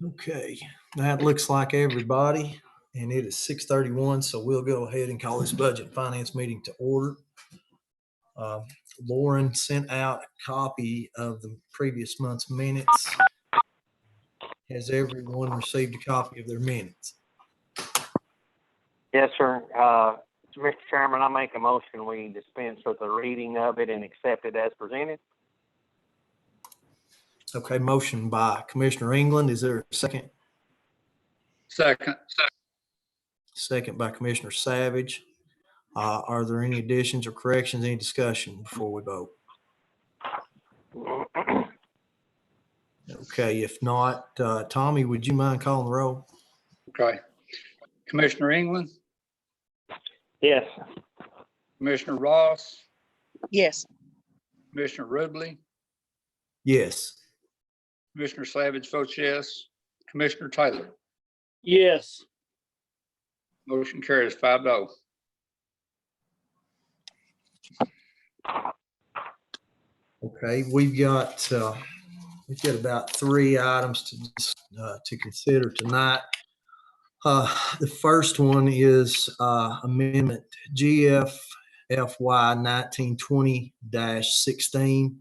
Okay, that looks like everybody, and it is 6:31, so we'll go ahead and call this budget and finance meeting to order. Uh, Lauren sent out a copy of the previous month's minutes. Has everyone received a copy of their minutes? Yes, sir. Mr. Chairman, I make a motion we dispense with the reading of it and accept it as presented. Okay, motion by Commissioner England. Is there a second? Second. Second by Commissioner Savage. Are there any additions or corrections, any discussion before we vote? Okay, if not, Tommy, would you mind calling the roll? Okay. Commissioner England, Yes. Commissioner Ross, Yes. Commissioner Rubley, Yes. Commissioner Savage votes yes. Commissioner Taylor. Yes. Motion carries 5-0. Okay, we've got about 3 items to consider tonight. The first one is Amendment GFFY 1920-16,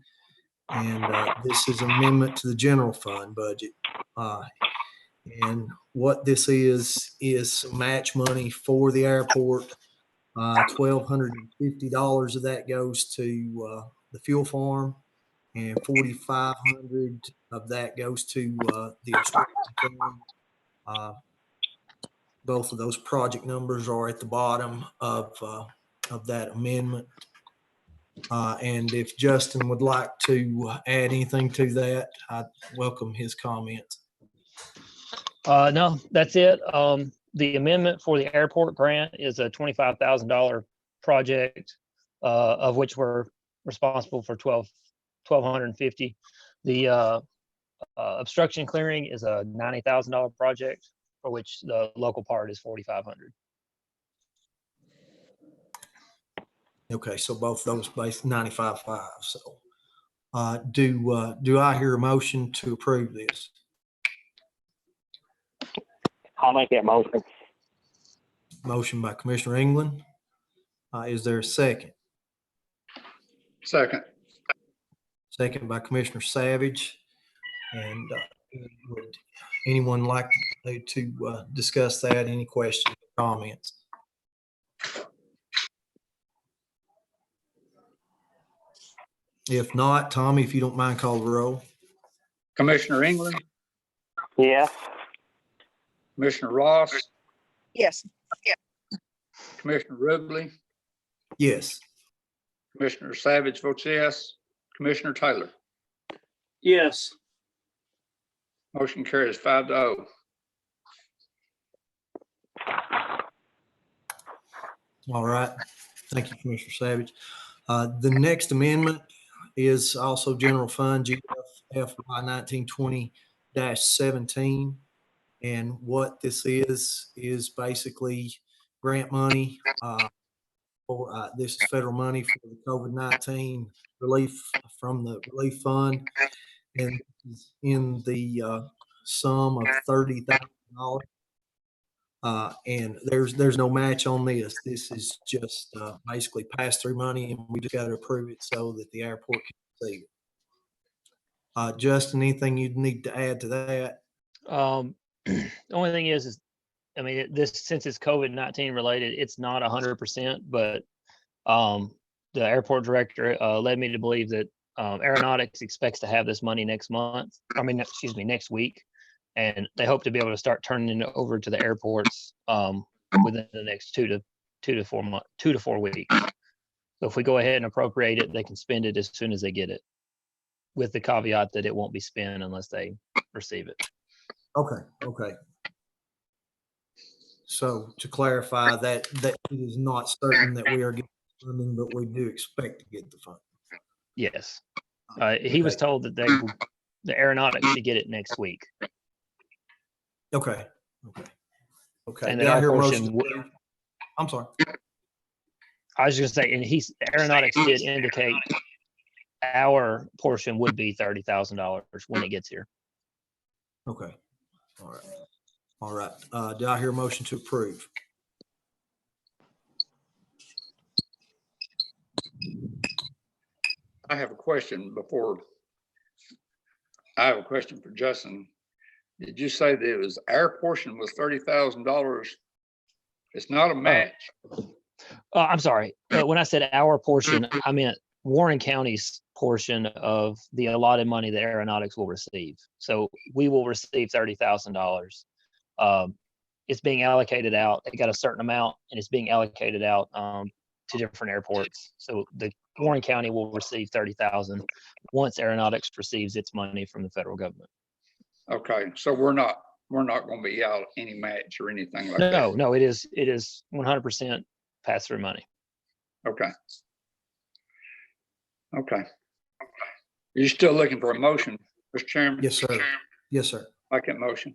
and this is amendment to the general fund budget. And what this is some match money for the airport. $1,250 of that goes to the fuel farm, and $4,500 of that goes to the obstruction fund. Both of those project numbers are at the bottom of that amendment. And if Justin would like to add anything to that, I'd welcome his comments. No, that's it. The amendment for the airport grant is a $25,000 project, of which we're responsible for $1,250. The obstruction clearing is a $90,000 project, for which the local part is $4,500. Okay, so both those based 95.5. So, do I hear a motion to approve this? I'll make that motion. Motion by Commissioner England. Is there a second? Second. Second by Commissioner Savage. And would anyone like to discuss that? Any questions or comments? If not, Tommy, if you don't mind, call the roll. Commissioner England, Yes. Commissioner Ross, Yes. Commissioner Rubley, Yes. Commissioner Savage votes yes. Commissioner Taylor. Yes. Motion carries 5-0. All right. Thank you, Commissioner Savage. The next amendment is also general fund GFFY 1920-17. And what this is basically grant money. This is federal money for the COVID-19 relief from the relief fund. And in the sum of $30,000. And there's no match on this. This is just basically pass-through money, and we just got to approve it so that the airport can receive it. Justin, anything you'd need to add to that? The only thing is, I mean, this, since it's COVID-19 related, it's not 100%, but the airport director led me to believe that Aeronautics expects to have this money next week. And they hope to be able to start turning it over to the airports within the next 2 to 4 weeks. So if we go ahead and appropriate it, they can spend it as soon as they get it, with the caveat that it won't be spent unless they receive it. Okay. So to clarify that it is not certain that we are getting funding, but we do expect to get the funding. Yes. He was told that the Aeronautics should get it next week. Okay. And Did then I our hear a portion, motion? I'm sorry. I was just saying, and Aeronautics did indicate our portion would be $30,000 when it gets here. Okay. All right. All right. Do I hear a motion to approve? I have a question before. I have a question for Justin. Did you say that it was our portion was $30,000? It's not a match. I'm sorry. When I said our portion, I meant Warren County's portion of the allotted money that aeronautics will receive. So we will receive $30,000. It's being allocated out. They got a certain amount, and it's being allocated out to different airports. So the Warren County will receive $30,000 once aeronautics receives its money from the federal government. Okay, so we're not going to be out any match or anything like that. No, it is 100% pass through money. Okay. Okay. You're still looking for a motion, Mr. Chairman? Yes, sir. Yes, sir. Like that motion.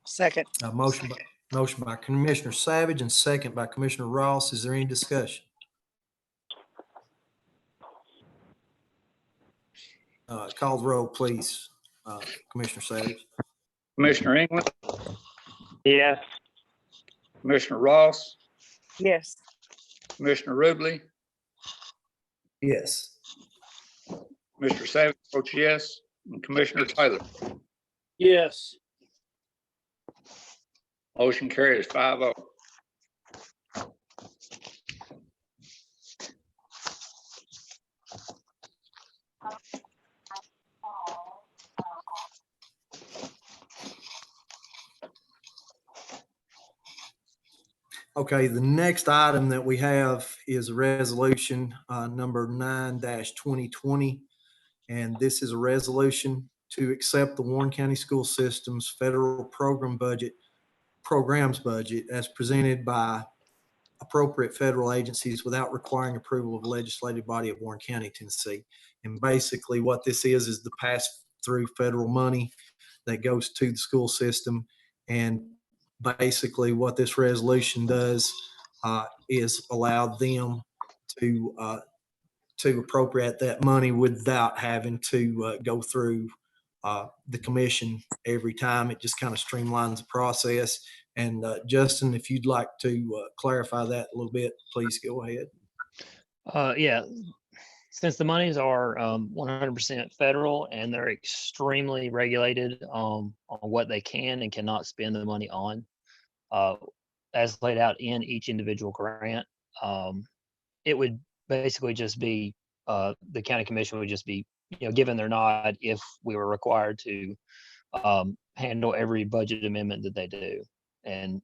Second. Motion by Commissioner Savage and second by Commissioner Ross. Is there any discussion? Call the roll, please. Commissioner Savage. Commissioner England, Yes. Commissioner Ross, Yes. Commissioner Rubley, Yes. Mr. Savage votes yes, and Commissioner Taylor. Yes. Motion carries 5-0. Okay, the next item that we have is a resolution number 9-2020. And this is a resolution to accept the Warren County School System's federal programs budget as presented by appropriate federal agencies without requiring approval of the legislative body of Warren County, Tennessee. And basically what this is the pass through federal money that goes to the school system. And basically what this resolution does is allow them to appropriate that money without having to go through the commission every time. It just kind of streamlines the process. And Justin, if you'd like to clarify that a little bit, please go ahead. Yeah, since the monies are 100% federal and they're extremely regulated on what they can and cannot spend the money on, as laid out in each individual grant, it would basically just be the county commission would just be given their nod if we were required to handle every budget amendment that they do. And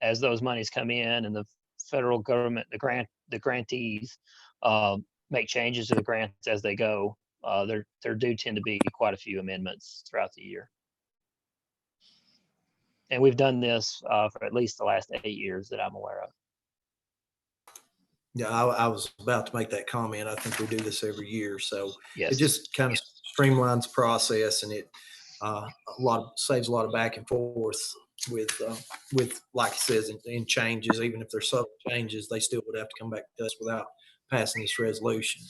as those monies come in and the federal government, the grantees make changes to the grants as they go, there do tend to be quite a few amendments throughout the year. And we've done this for at least the last 8 years that I'm aware of. Yeah, I was about to make that comment. I think we do this every year. So Yes. it just kind of streamlines the process, and it saves a lot of back and forth with like it says in changes. Even if they're subtle changes, they still would have to come back to us without passing this resolution.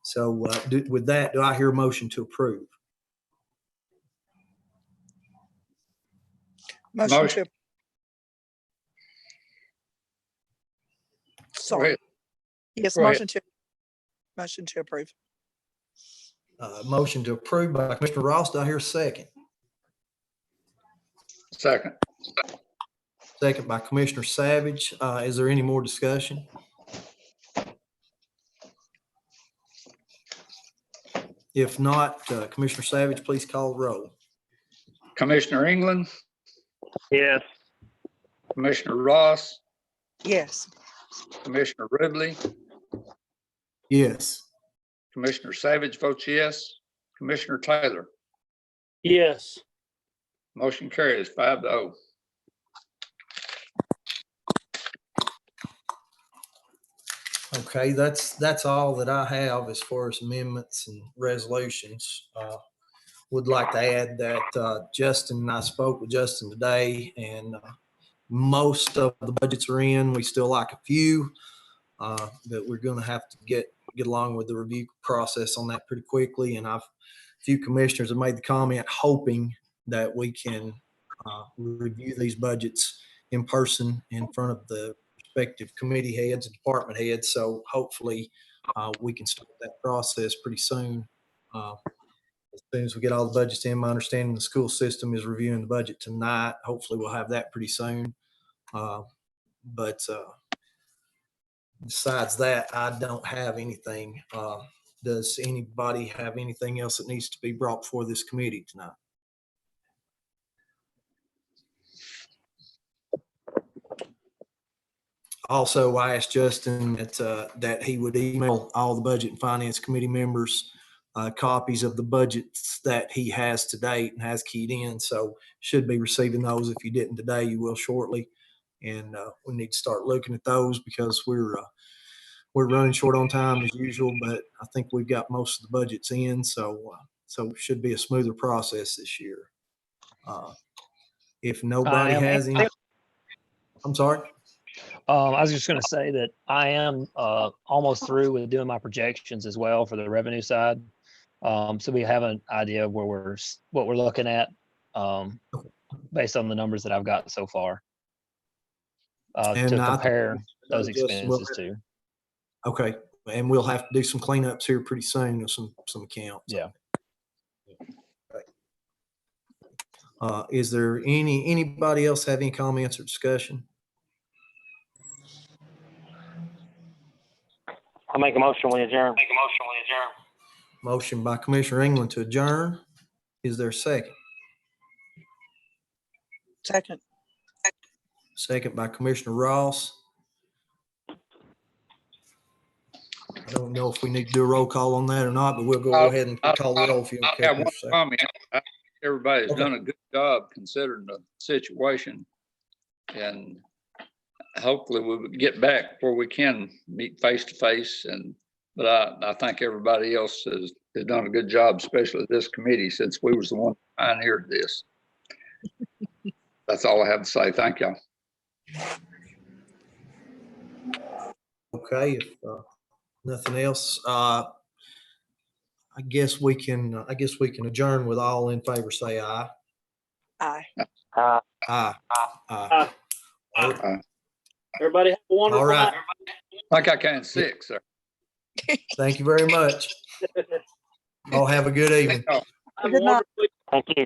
So with that, do I hear a motion to approve? Motion Motion. to. Go Sorry. ahead. Yes, Go ahead. motion to approve. Motion to approve by Commissioner Ross. Do I hear a second? Second. Second by Commissioner Savage. Is there any more discussion? If not, Commissioner Savage, please call the roll. Commissioner England, Yes. Commissioner Ross, Yes. Commissioner Rubley, Yes. Commissioner Savage votes yes, Commissioner Taylor. Yes. Motion carries 5-0. Okay, that's all that I have as far as amendments and resolutions. Would like to add that Justin and I spoke with Justin today, and most of the budgets are in. We still like a few that we're going to have to get along with the review process on that pretty quickly. And a few commissioners have made the comment hoping that we can review these budgets in person in front of the respective committee heads and department heads. So hopefully we can start that process pretty soon. As soon as we get all the budgets in, my understanding the school system is reviewing the budget tonight. Hopefully we'll have that pretty soon. But besides that, I don't have anything. Does anybody have anything else that needs to be brought before this committee tonight? Also, I asked Justin that he would email all the Budget and Finance Committee members copies of the budgets that he has to date and has keyed in. So should be receiving those. If you didn't today, you will shortly. And we need to start looking at those because we're running short on time as usual, but I think we've got most of the budgets in. So it should be a smoother process this year. If nobody has any, I'm sorry. I was just going to say that I am almost through with doing my projections as well for the revenue side. So we have an idea of what we're looking at based on the numbers that I've got so far to compare those expenses to. Okay, and we'll have to do some cleanups here pretty soon of some accounts. Yeah. Okay. Is there anybody else have any comments or discussion? I make a motion, we adjourn. Motion by Commissioner England to adjourn. Is there a second? Second. Second by Commissioner Ross. I don't know if we need to do a roll call on that or not, but we'll go ahead and call the roll if you I don't care. have one Commissioner. comment. I think Everybody's Okay. done a good job considering the situation. And hopefully we'll get back where we can meet face to face but I think everybody else has done a good job, especially this committee, since we was the one that pioneered this. That's all I have to say. Thank y'all. Okay, if nothing else, I guess we can adjourn with all in favor, say aye. Aye. Aye. Aye. Everybody have a wonderful All right. night. I think I counted 6, sir. Thank you very much. All have a good evening. Have a Good night. wonderful Thank you.